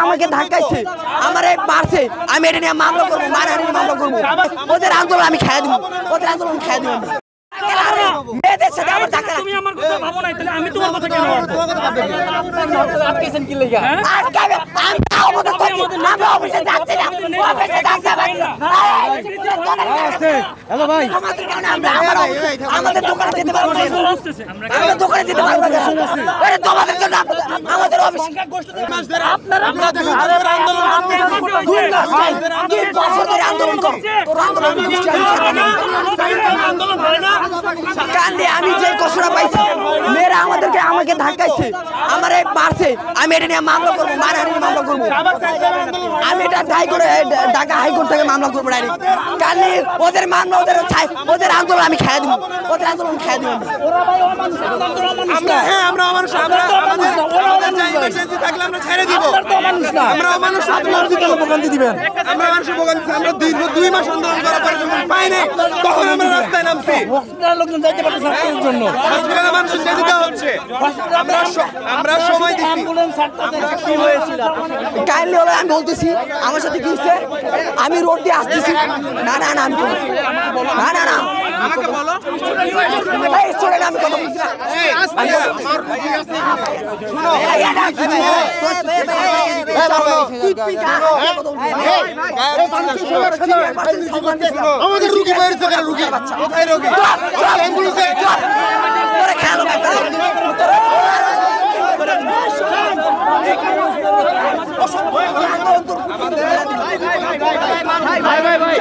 আমাকে ধাক্কাইছে, আমারে মারছে, আমি এটা নিয়ে মামলা করবো, মানহানির মামলা করবো। ওদের আন্দোলন আমি খেয়ে দিব, ওদের আন্দোলন খেয়ে দিব। মেয়েদের সাথে আমার ধাক্কা। তুমি আমার কথা ভাবো না, তাহলে আমি তোমার কথা কেন ভাববো? আটকেছেন কি লাগা? আটকাবে, আমি অফিসে যাচ্ছি না, অফিসে যাচ্ছি না। হ্যালো ভাই, আমাদের দোকানে যেতে পারবো না, আমাদের দোকানে যেতে পারবো না। আরে তোমাদের জন্য আমাদের অফিস আপনারা আন্দোলন আন্দোলন করো, তোর আন্দোলন কান্দে। আমি যে কষ্টটা পাইছি, মেয়েরা আমাকে ধাক্কাইছে, আমারে মারছে, আমি এটা নিয়ে মামলা করবো, মানহানির মামলা করবো। আমি এটা ঢাকা হাইকোর্ট থেকে মামলা করবো ডাইরেক্ট। কালি ওদের মামলা, ওদের আন্দোলন আমি খেয়ে দিব, ওদের আন্দোলন খেয়ে দিব। দীর্ঘ 2 মাস আন্দোলন করার পরে যখন পাইনি, তখন আমরা রাস্তায় নামছি। লোকজন যাইতে পারতেছে না এর জন্য। হসপিটালে মানুষ যেতে দেওয়া হচ্ছে, আমরা সময় দিচ্ছি। অ্যাম্বুলেন্স ছাড়তে কি হয়েছিল? কাইন্ডলি হলো আমি বলতেছি, আমার সাথে কি হচ্ছে, আমি রোড দিয়ে আসতেছি। না না না, আমি না না না, আমাকে বলো। এই স্টুডেন্ট, আমি কথা বলছি না। আমাদের রুগী বাইরে থেকে রুগী কোথায় রোগী? অ্যাম্বুলেন্সে খেয়াল ভাই ভাই ভাই।